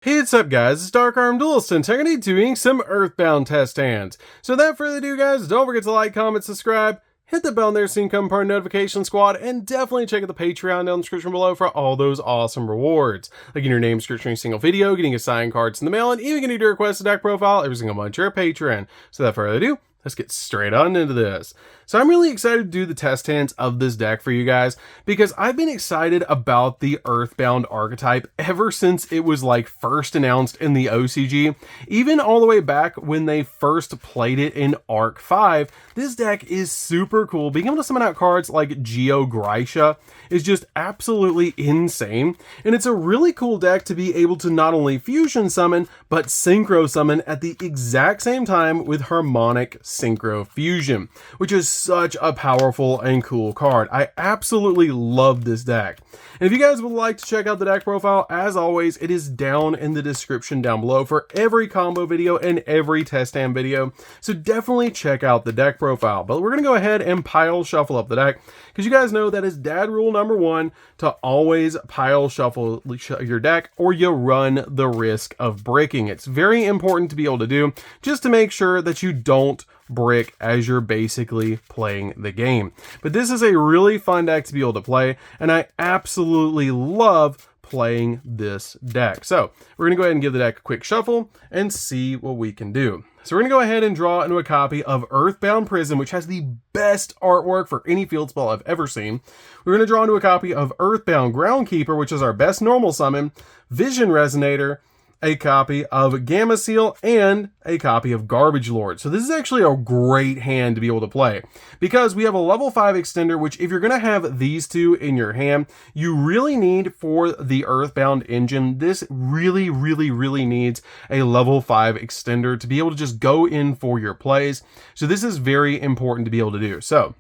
Hey, what's up guys, it's DarkArmedDuelist and today doing some Earthbound test hands. So without further ado guys, don't forget to like, comment, subscribe, hit the bell there so you can become part of the notification squad, and definitely check out the Patreon down in the description below for all those awesome rewards. Like getting your name description in a single video, getting assigned cards in the mail, and even getting to request a deck profile every single month to your Patreon. So without further ado, let's get straight on into this. So I'm really excited to do the test hands of this deck for you guys because I've been excited about the Earthbound archetype ever since it was like first announced in the OCG. Even all the way back when they first played it in Arc 5, this deck is super cool. Being able to summon out cards like Yugioh is just absolutely insane. And it's a really cool deck to be able to not only fusion summon, but synchro summon at the exact same time with harmonic synchro fusion, which is such a powerful and cool card. I absolutely love this deck. And if you guys would like to check out the deck profile, as always, it is down in the description down below for every combo video and every test hand video. So definitely check out the deck profile. But we're going to go ahead and pile shuffle up the deck because you guys know that is dad rule number one, to always pile shuffle your deck or you run the risk of breaking. It's very important to be able to do just to make sure that you don't brick as you're basically playing the game. But this is a really fun deck to be able to play, and I absolutely love playing this deck. So we're going to go ahead and give the deck a quick shuffle and see what we can do. So we're going to go ahead and draw into a copy of Earthbound Prison, which has the best artwork for any field spell I've ever seen. We're going to draw into a copy of Earthbound Groundkeeper, which is our best normal summon, Vision Resonator, a copy of Gamma Seal, and a copy of Garbage Lord. So this is actually a great hand to be able to play because we have a level 5 extender, which if you're going to have these two in your hand, you really need for the Earthbound engine. This really needs a level 5 extender to be able to just go in for your plays. So this is very important to be able to do. So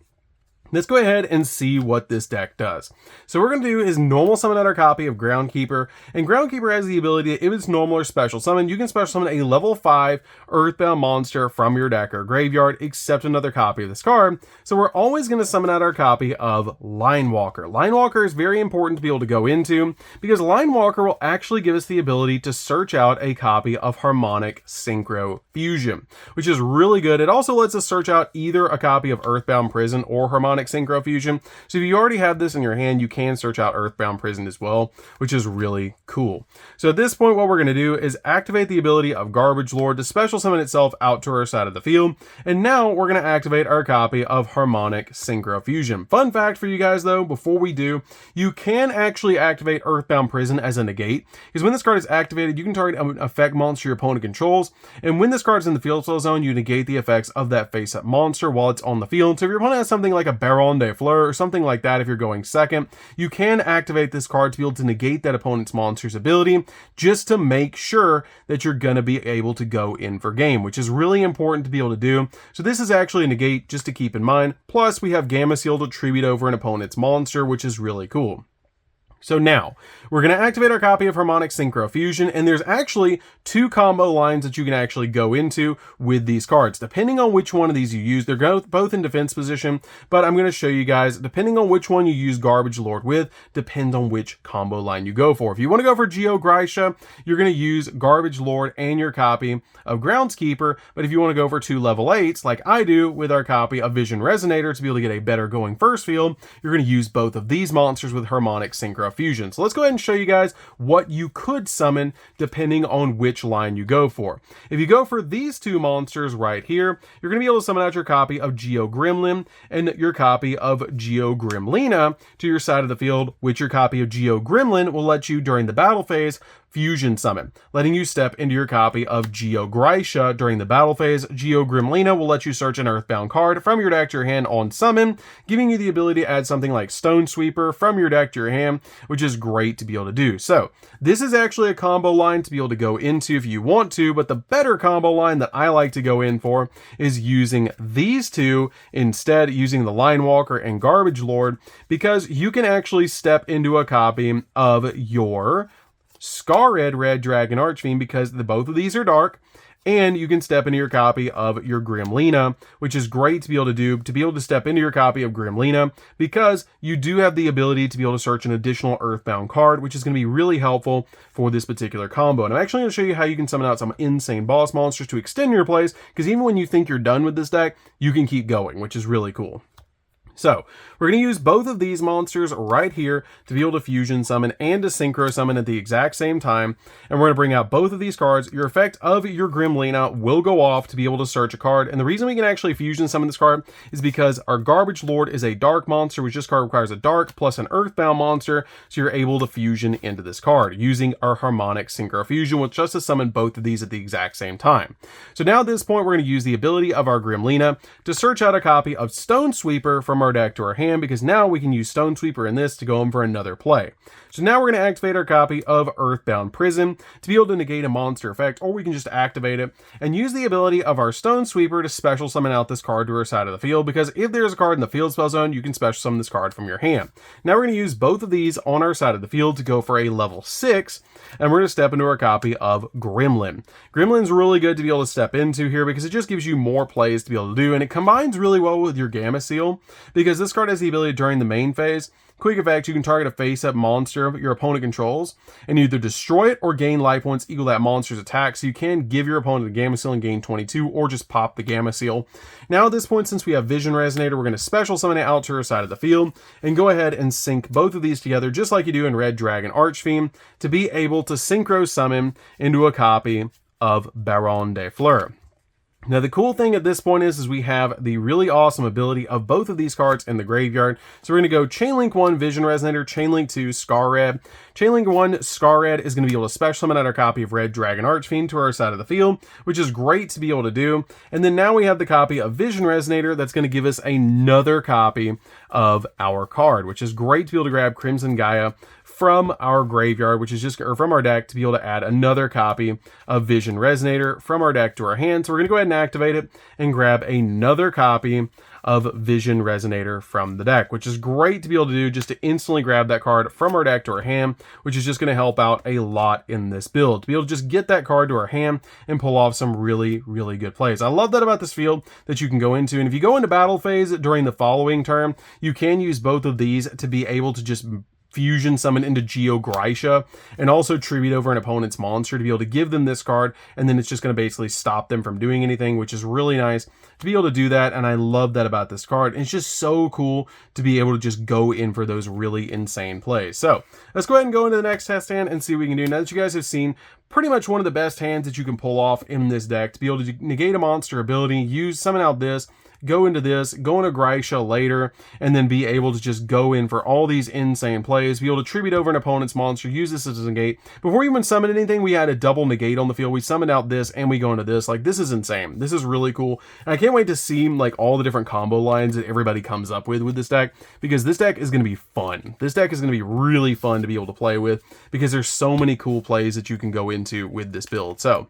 let's go ahead and see what this deck does. So what we're going to do is normal summon out our copy of Groundkeeper, and Groundkeeper has the ability, if it's normal or special summon, you can special summon a level 5 Earthbound monster from your deck or graveyard, except another copy of this card. So we're always going to summon out our copy of Linewalker. Linewalker is very important to be able to go into because Linewalker will actually give us the ability to search out a copy of Harmonic Synchro Fusion, which is really good. It also lets us search out either a copy of Earthbound Prison or Harmonic Synchro Fusion. So if you already have this in your hand, you can search out Earthbound Prison as well, which is really cool. So at this point, what we're going to do is activate the ability of Garbage Lord to special summon itself out to our side of the field. And now we're going to activate our copy of Harmonic Synchro Fusion. Fun fact for you guys though, before we do, you can actually activate Earthbound Prison as a negate, because when this card is activated, you can target an effect monster your opponent controls. And when this card is in the field spell zone, you negate the effects of that face-up monster while it's on the field. So if your opponent has something like a Baron de Fleur or something like that, if you're going second, you can activate this card to be able to negate that opponent's monster's ability just to make sure that you're going to be able to go in for game, which is really important to be able to do. So this is actually a negate just to keep in mind. Plus we have Gamma Seal to tribute over an opponent's monster, which is really cool. So now, we're going to activate our copy of Harmonic Synchro Fusion, and there's actually two combo lines that you can actually go into with these cards. Depending on which one of these you use, they're both in defense position, but I'm going to show you guys, depending on which one you use Garbage Lord with, depends on which combo line you go for. If you want to go for Yugioh, you're going to use Garbage Lord and your copy of Groundskeeper, but if you want to go for two level 8s, like I do with our copy of Vision Resonator to be able to get a better going first field, you're going to use both of these monsters with Harmonic Synchro Fusion. So let's go ahead and show you guys what you could summon depending on which line you go for. If you go for these two monsters right here, you're going to be able to summon out your copy of Geo Gremlin and your copy of Geo Gremlina to your side of the field, which your copy of Geo Gremlin will let you during the battle phase fusion summon, letting you step into your copy of Geo Grisha during the battle phase. Geo Gremlina will let you search an Earthbound card from your deck to your hand on summon, giving you the ability to add something like Stone Sweeper from your deck to your hand, which is great to be able to do. So this is actually a combo line to be able to go into if you want to, but the better combo line that I like to go in for is using these two instead, using the Linewalker and Garbage Lord, because you can actually step into a copy of your Scarred Red Dragon Archfiend because both of these are dark. And you can step into your copy of your Grimlina, which is great to be able to do, to be able to step into your copy of Grimlina, because you do have the ability to be able to search an additional Earthbound card, which is going to be really helpful for this particular combo. And I'm actually going to show you how you can summon out some insane boss monsters to extend your plays, because even when you think you're done with this deck, you can keep going, which is really cool. So, we're going to use both of these monsters right here to be able to fusion summon and to synchro summon at the exact same time. And we're going to bring out both of these cards. Your effect of your Grimlina will go off to be able to search a card. And the reason we can actually fusion summon this card is because our Garbage Lord is a dark monster, which this card requires a dark plus an Earthbound monster. So you're able to fusion into this card using our Harmonic Synchro Fusion, which just to summon both of these at the exact same time. So now at this point, we're going to use the ability of our Grimlina to search out a copy of Stone Sweeper from our deck to our hand, because now we can use Stone Sweeper in this to go in for another play. So now we're going to activate our copy of Earthbound Prison to be able to negate a monster effect, or we can just activate it and use the ability of our Stone Sweeper to special summon out this card to our side of the field, because if there's a card in the field spell zone, you can special summon this card from your hand. Now we're going to use both of these on our side of the field to go for a level 6, and we're going to step into our copy of Gremlin. Gremlin's really good to be able to step into here because it just gives you more plays to be able to do, and it combines really well with your Gamma Seal, because this card has the ability during the main phase. Quick effect, you can target a face-up monster your opponent controls and either destroy it or gain life points equal that monster's attack. So you can give your opponent a Gamma Seal and gain 22, or just pop the Gamma Seal. Now at this point, since we have Vision Resonator, we're going to special summon it out to our side of the field and go ahead and sync both of these together just like you do in Red Dragon Archfiend to be able to synchro summon into a copy of Baron de Fleur. Now the cool thing at this point is we have the really awesome ability of both of these cards in the graveyard. So we're going to go Chainlink 1 Vision Resonator, Chainlink 2 Scar Red. Chainlink 1 Scar Red is going to be able to special summon out our copy of Red Dragon Archfiend to our side of the field, which is great to be able to do. And then now we have the copy of Vision Resonator that's going to give us another copy of our card, which is great to be able to grab Crimson Gaia from our graveyard, which is just, or from our deck, to be able to add another copy of Vision Resonator from our deck to our hand. So we're going to go ahead and activate it and grab another copy of Vision Resonator from the deck, which is great to be able to do just to instantly grab that card from our deck to our hand, which is just going to help out a lot in this build, to be able to just get that card to our hand and pull off some really, really good plays. I love that about this field that you can go into, and if you go into battle phase during the following turn, you can use both of these to be able to just fusion summon into Geo and also tribute over an opponent's monster to be able to give them this card, and then it's just going to basically stop them from doing anything, which is really nice to be able to do that. And I love that about this card. It's just so cool to be able to just go in for those really insane plays. So let's go ahead and go into the next test hand and see what we can do. Now that you guys have seen pretty much one of the best hands that you can pull off in this deck to be able to negate a monster ability, summon out this, go into this, go into Grisha later, and then be able to just go in for all these insane plays, be able to tribute over an opponent's monster, use this as a negate. Before we even summoned anything, we had a double negate on the field. We summoned out this and we go into this. Like, this is insane. This is really cool. And I can't wait to see like all the different combo lines that everybody comes up with this deck, because this deck is going to be fun. This deck is going to be really fun to be able to play with, because there's so many cool plays that you can go into with this build. So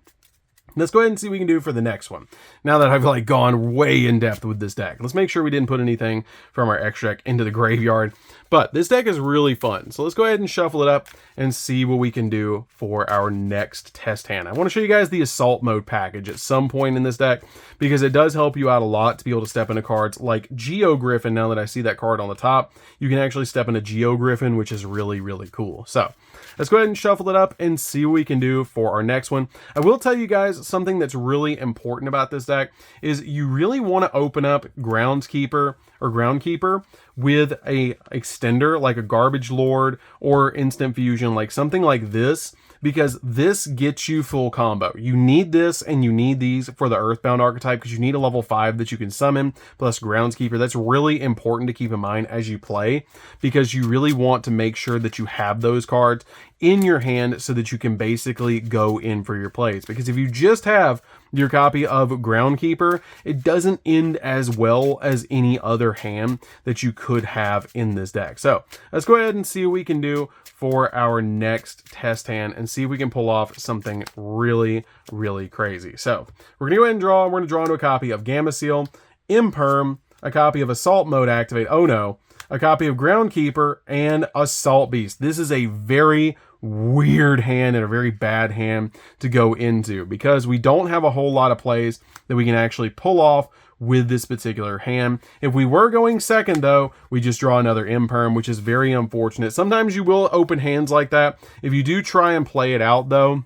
let's go ahead and see what we can do for the next one. Now that I've like gone way in depth with this deck, let's make sure we didn't put anything from our extra deck into the graveyard. But this deck is really fun. So let's go ahead and shuffle it up and see what we can do for our next test hand. I want to show you guys the Assault Mode package at some point in this deck, because it does help you out a lot to be able to step into cards like Geogriffin. Now that I see that card on the top, you can actually step into Geogriffin, which is really, really cool. So let's go ahead and shuffle it up and see what we can do for our next one. I will tell you guys something that's really important about this deck is you really want to open up Groundskeeper or Groundkeeper with a extender like a Garbage Lord or Instant Fusion, like something like this, because this gets you full combo. You need this and you need these for the Earthbound archetype, because you need a level 5 that you can summon plus Groundskeeper. That's really important to keep in mind as you play, because you really want to make sure that you have those cards in your hand so that you can basically go in for your plays. Because if you just have your copy of Groundkeeper, it doesn't end as well as any other hand that you could have in this deck. So let's go ahead and see what we can do for our next test hand and see if we can pull off something really, really crazy. So we're going to go ahead and draw. We're going to draw into a copy of Gamma Seal, Imperm, a copy of Assault Mode Activate, oh no, a copy of Groundkeeper, and Assault Beast. This is a very weird hand and a very bad hand to go into, because we don't have a whole lot of plays that we can actually pull off with this particular hand. If we were going second though, we just draw another imperm, which is very unfortunate. Sometimes you will open hands like that. If you do try and play it out though,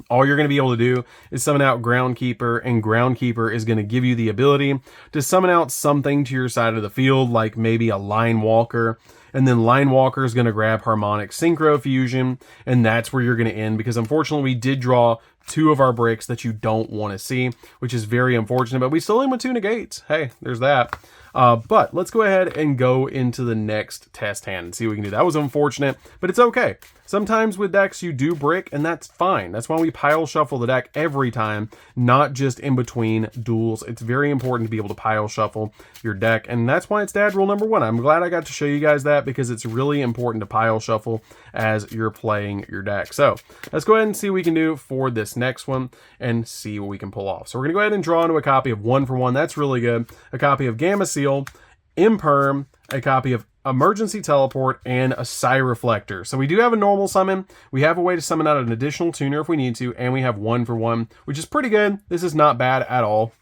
all you're going to be able to do is summon out Groundkeeper, and Groundkeeper is going to give you the ability to summon out something to your side of the field, like maybe a Line Walker, and then Line Walker is going to grab Harmonic Synchro Fusion, and that's where you're going to end, because unfortunately we did draw two of our bricks that you don't want to see, which is very unfortunate, but we still end with two negates. Hey, there's that. But let's go ahead and go into the next test hand and see what we can do. That was unfortunate, but it's okay. Sometimes with decks you do brick, and that's fine. That's why we pile shuffle the deck every time, not just in between duels. It's very important to be able to pile shuffle your deck, and that's why it's dad rule number one. I'm glad I got to show you guys that, because it's really important to pile shuffle as you're playing your deck. So let's go ahead and see what we can do for this next one and see what we can pull off. So we're gonna go ahead and draw into a copy of 1-for-1. That's really good. A copy of Gamma Seal, Imperm, a copy of Emergency Teleport, and a Psi Reflector. So we do have a normal summon. We have a way to summon out an additional tuner if we need to, and we have 1-for-1, which is pretty good. This is not bad at all.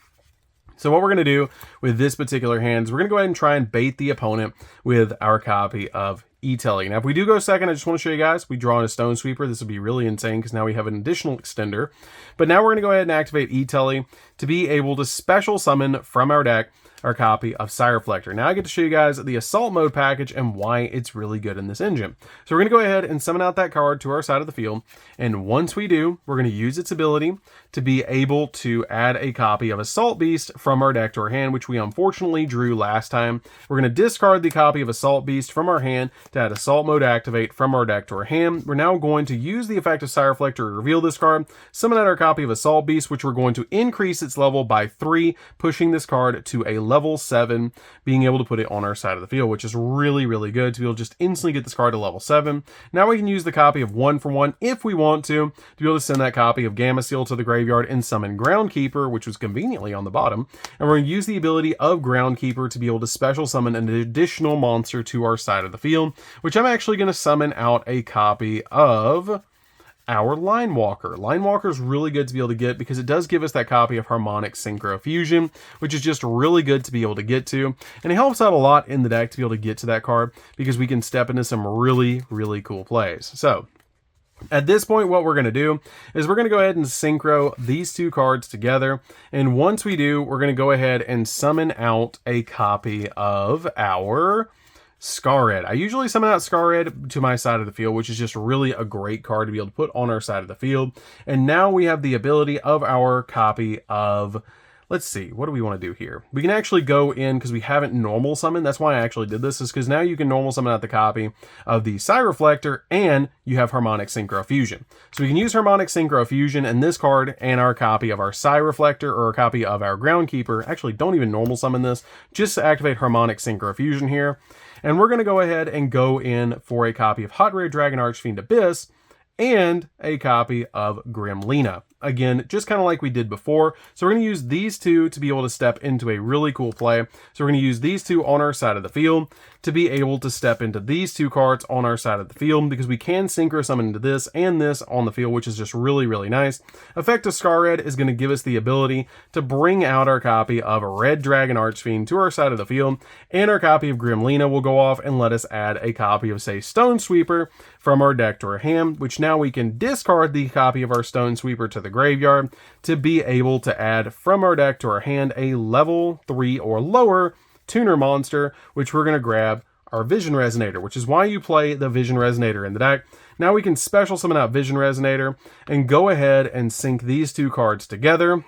So what we're going to do with this particular hand is we're going to go ahead and try and bait the opponent with our copy of E-Telly. Now, if we do go second, I just want to show you guys, we draw in a Stone Sweeper. This would be really insane because now we have an additional extender. But now we're going to go ahead and activate E-Telly to be able to special summon from our deck our copy of Psi Reflector. Now I get to show you guys the Assault Mode package and why it's really good in this engine. So we're going to go ahead and summon out that card to our side of the field, and once we do, we're going to use its ability to be able to add a copy of Assault Beast from our deck to our hand, which we unfortunately drew last time. We're going to discard the copy of Assault Beast from our hand to add Assault Mode Activate from our deck to our hand. We're now going to use the effect of Psi Reflector to reveal this card, summon out our copy of Assault Beast, which we're going to increase its level by 3, pushing this card to a level 7, being able to put it on our side of the field, which is really, really good to be able to just instantly get this card to level 7. Now we can use the copy of 1-for-1 if we want to be able to send that copy of Gamma Seal to the graveyard and summon Groundkeeper, which was conveniently on the bottom. And we're going to use the ability of Groundkeeper to be able to special summon an additional monster to our side of the field, which I'm actually going to summon out a copy of our Line Walker. Line Walker is really good to be able to get because it does give us that copy of Harmonic Synchro Fusion, which is just really good to be able to get to. And it helps out a lot in the deck to be able to get to that card because we can step into some really, really cool plays. So at this point, what we're going to do is we're going to go ahead and synchro these two cards together. And once we do, we're going to go ahead and summon out a copy of our Scarred. I usually summon out Scarred to my side of the field, which is just really a great card to be able to put on our side of the field. And now we have the ability of our copy of, let's see, what do we want to do here? We can actually go in, because we haven't normal summoned. That's why I actually did this, is because now you can normal summon out the copy of the Psi Reflector, and you have Harmonic Synchro Fusion. So we can use Harmonic Synchro Fusion and this card and our copy of our Psi Reflector or a copy of our Groundkeeper. Actually, don't even normal summon this. Just activate Harmonic Synchro Fusion here. And we're going to go ahead and go in for a copy of Hot Rare Dragon Archfiend Abyss and a copy of Grim Lena. Again, just kind of like we did before. So we're going to use these two to be able to step into a really cool play. So we're going to use these two on our side of the field to be able to step into these two cards on our side of the field, because we can synchro summon into this and this on the field, which is just really, really nice. Effect of Scarred is going to give us the ability to bring out our copy of a Red Dragon Archfiend to our side of the field, and our copy of Grim Lena will go off and let us add a copy of, say, Stone Sweeper from our deck to our hand, which now we can discard the copy of our Stone Sweeper to the graveyard to be able to add from our deck to our hand a level 3 or lower tuner monster, which we're going to grab our Vision Resonator, which is why you play the Vision Resonator in the deck. Now we can special summon out Vision Resonator and go ahead and sync these two cards together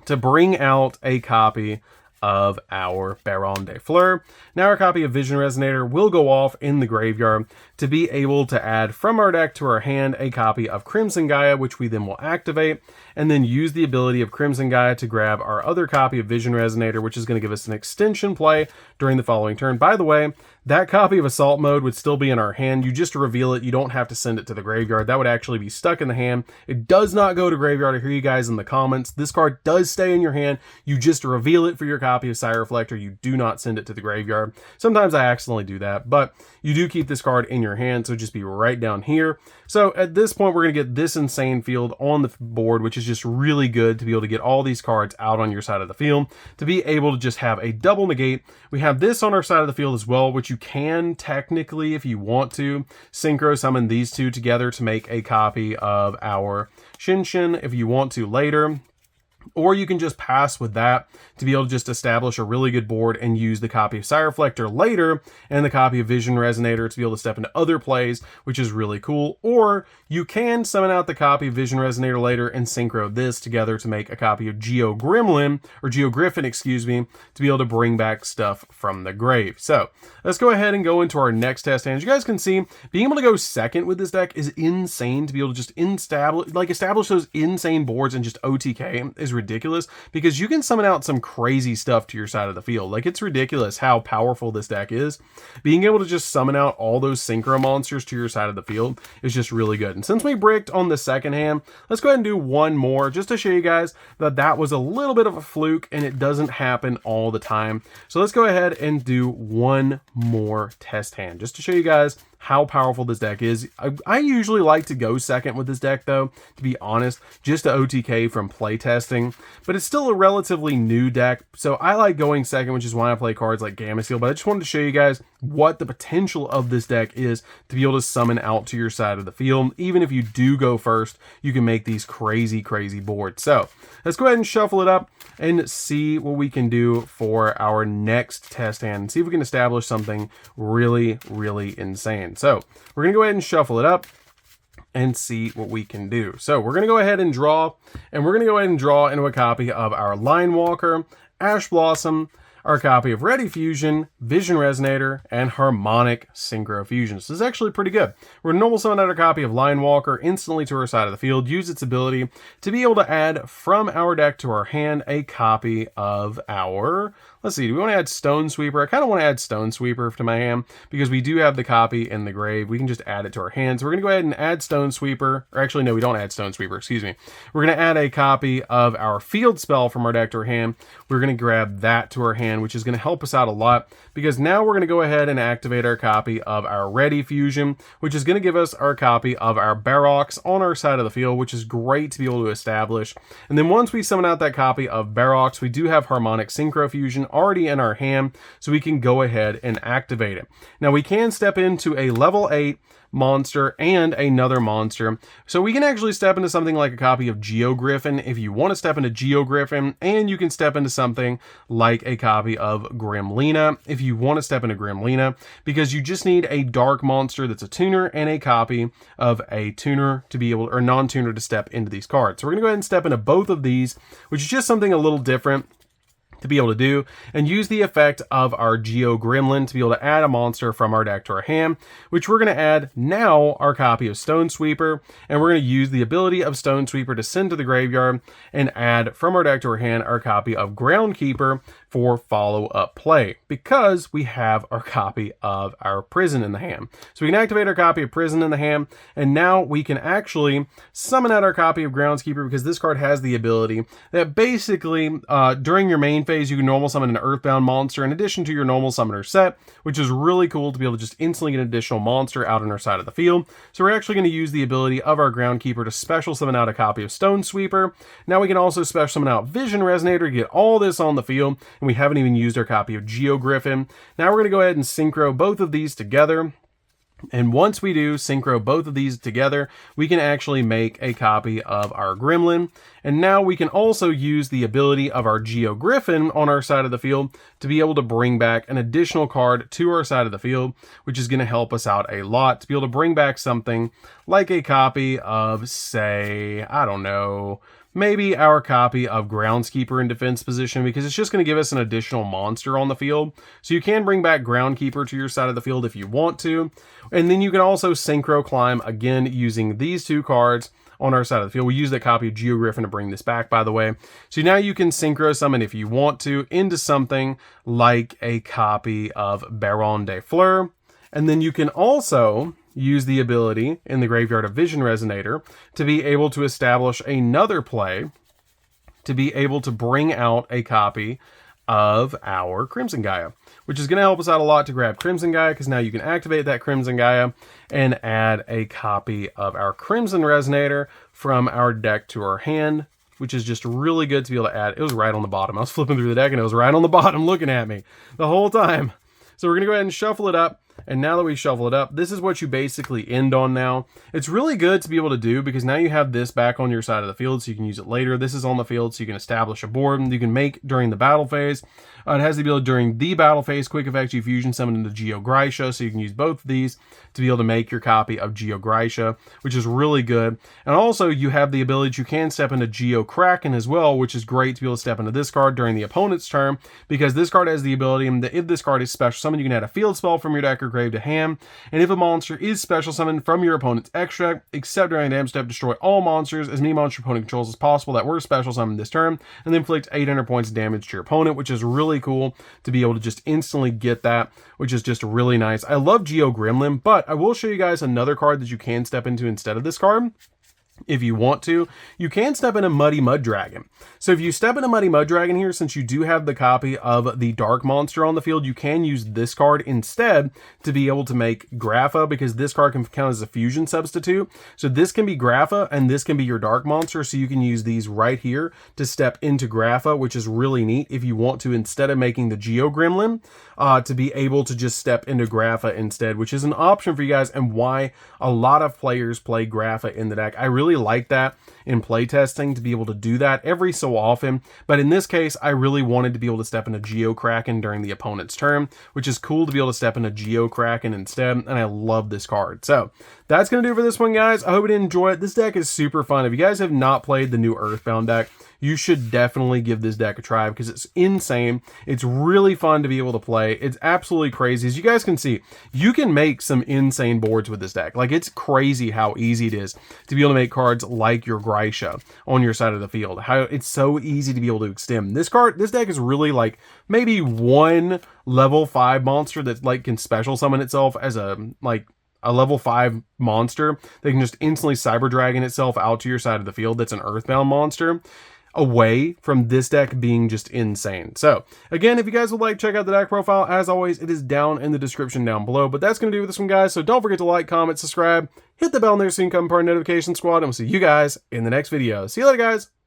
to bring out a copy of our Baron de Fleur. Now our copy of Vision Resonator will go off in the graveyard to be able to add from our deck to our hand a copy of Crimson Gaia, which we then will activate, and then use the ability of Crimson Gaia to grab our other copy of Vision Resonator, which is going to give us an extension play during the following turn. By the way, that copy of Assault Mode would still be in our hand. You just reveal it. You don't have to send it to the graveyard. That would actually be stuck in the hand. It does not go to graveyard. I hear you guys in the comments. This card does stay in your hand. You just reveal it for your copy copy of Sire Reflector, you do not send it to the graveyard. Sometimes I accidentally do that, but you do keep this card in your hand, so just be right down here. So at this point, we're going to get this insane field on the board, which is just really good to be able to get all these cards out on your side of the field, to be able to just have a double negate. We have this on our side of the field as well, which you can technically, if you want to, synchro summon these two together to make a copy of our Shinshin if you want to later. Or you can just pass with that to be able to just establish a really good board and use the copy of Sire Reflector later and the copy of Vision Resonator to be able to step into other plays, which is really cool. Or you can summon out the copy of Vision Resonator later and synchro this together to make a copy of Yugioh Gremlin, or Yugioh Griffin, excuse me, to be able to bring back stuff from the grave. So let's go ahead and go into our next test. And as you guys can see, being able to go second with this deck is insane. To be able to just establish those insane boards and just OTK is ridiculous, because you can summon out some crazy stuff to your side of the field. Like, it's ridiculous how powerful this deck is. Being able to just summon out all those synchro monsters to your side of the field is just really good. And since we bricked on the second hand, let's go ahead and do one more just to show you guys that that was a little bit of a fluke and it doesn't happen all the time. So let's go ahead and do one more test hand just to show you guys how powerful this deck is. I usually like to go second with this deck, though, to be honest, just to OTK from playtesting, but it's still a relatively new deck, so I like going second, which is why I play cards like Gamma Seal. But I just wanted to show you guys what the potential of this deck is to be able to summon out to your side of the field. Even if you do go first, you can make these crazy boards. So let's go ahead and shuffle it up and see what we can do for our next test hand and see if we can establish something really insane. So we're going to go ahead and shuffle it up and see what we can do. So we're going to go ahead and draw, and we're going to go ahead and draw into a copy of our Line Walker, Ash Blossom, our copy of Ready Fusion, Vision Resonator, and Harmonic Synchro Fusion. So this is actually pretty good. We're going to normal summon out our copy of Line Walker instantly to our side of the field, use its ability to be able to add from our deck to our hand a copy of our, let's see, do we want to add Stone Sweeper? I kind of want to add Stone Sweeper to my hand because we do have the copy in the grave. We can just add it to our hand. So we're going to go ahead and add Stone Sweeper, or actually no, we don't add Stone Sweeper, excuse me. We're going to add a copy of our Field Spell from our deck to our hand. We're going to grab that to our hand, which is going to help us out a lot, because now we're going to go ahead and activate our copy of our Ready Fusion, which is going to give us our copy of our Barox on our side of the field, which is great to be able to establish. And then once we summon out that copy of Barox, we do have Harmonic Synchro Fusion already in our hand, so we can go ahead and activate it. Now we can step into a level 8 monster and another monster, so we can actually step into something like a copy of Yugioh Griffin if you want to step into Yugioh Griffin, and you can step into something like a copy of Gremlina if you want to step into Gremlina, because you just need a dark monster that's a tuner and a copy of a tuner to be able, or non-tuner, to step into these cards. So we're going to go ahead and step into both of these, which is just something a little different to be able to do, and use the effect of our Yugioh Gremlin to be able to add a monster from our deck to our hand, which we're going to add now our copy of Stone Sweeper, and we're going to use the ability of Stone Sweeper to send to the graveyard and add from our deck to our hand our copy of Groundkeeper for follow-up play, because we have our copy of our Prison in the hand. So we can activate our copy of Prison in the hand, and now we can actually summon out our copy of Groundskeeper, because this card has the ability that basically during your main phase you can normal summon an Earthbound monster in addition to your normal summoner set, which is really cool to be able to just instantly get an additional monster out on our side of the field. So we're actually going to use the ability of our Groundkeeper to special summon out a copy of Stone Sweeper. Now we can also special summon out Vision Resonator to get all this on the field, and we haven't even used our copy of Yugioh Griffin. Now we're going to go ahead and synchro both of these together. And once we do synchro both of these together, we can actually make a copy of our Gremlin. And now we can also use the ability of our Yugioh Griffin on our side of the field to be able to bring back an additional card to our side of the field, which is going to help us out a lot to be able to bring back something like a copy of, say, I don't know, maybe our copy of Groundskeeper in defense position, because it's just going to give us an additional monster on the field. So you can bring back Groundkeeper to your side of the field if you want to. And then you can also Synchro Climb again using these two cards on our side of the field. We use that copy of Yugioh Griffin to bring this back, by the way. So now you can Synchro Summon, if you want to, into something like a copy of Baron de Fleur. And then you can also use the ability in the graveyard of Vision Resonator to be able to establish another play, to be able to bring out a copy of our Crimson Gaia, which is going to help us out a lot to grab Crimson Gaia, because now you can activate that Crimson Gaia and add a copy of our Crimson Resonator from our deck to our hand, which is just really good to be able to add. It was right on the bottom. I was flipping through the deck and it was right on the bottom looking at me the whole time. So we're going to go ahead and shuffle it up. And now that we shuffle it up, this is what you basically end on now. It's really good to be able to do, because now you have this back on your side of the field so you can use it later. This is on the field so you can establish a board you can make during the battle phase. It has the ability during the battle phase, quick effect, you fusion summon into Yugioh, so you can use both of these to be able to make your copy of Yugioh, which is really good. And also you have the ability, you can step into Yugioh as well, which is great to be able to step into this card during the opponent's turn, because this card has the ability that if this card is special summoned, you can add a field spell from your deck or grave to hand. And if a monster is special summoned from your opponent's extract, except during the damage step, destroy all monsters, as many monster opponent controls as possible that were special summoned this turn, and then inflict 800 points of damage to your opponent, which is really cool to be able to just instantly get that, which is just really nice. I love Geo Gremlin, but I will show you guys another card that you can step into instead of this card. If you want to, you can step in a Muddy Mud Dragon. So if you step in a Muddy Mud Dragon here, since you do have the copy of the Dark monster on the field, you can use this card instead to be able to make Grapha, because this card can count as a fusion substitute. So this can be Grapha and this can be your Dark monster. So you can use these right here to step into Grapha, which is really neat if you want to, instead of making the Geo Gremlin, to be able to just step into Grapha instead, which is an option for you guys, and why a lot of players play Grapha in the deck. I really like that in playtesting to be able to do that every so often, but in this case I really wanted to be able to step into Geokraken during the opponent's turn, which is cool to be able to step into Geokraken instead, and I love this card. So that's gonna do it for this one, guys. I hope you did enjoy it. This deck is super fun. If you guys have not played the new Earthbound deck, you should definitely give this deck a try, because it's insane. It's really fun to be able to play. It's absolutely crazy. As you guys can see, you can make some insane boards with this deck. Like, it's crazy how easy it is to be able to make cards like your Grisha on your side of the field. How it's so easy to be able to extend. This deck is really like maybe one level 5 monster that like can special summon itself as a level 5 monster that can just instantly Cyber Dragon itself out to your side of the field. That's an Earthbound monster, away from this deck being just insane. So again, if you guys would like to check out the deck profile, as always, it is down in the description down below. But that's going to do with this one, guys. So don't forget to like, comment, subscribe, hit the bell in there so you can come part of Notification Squad, and we'll see you guys in the next video. See you later, guys.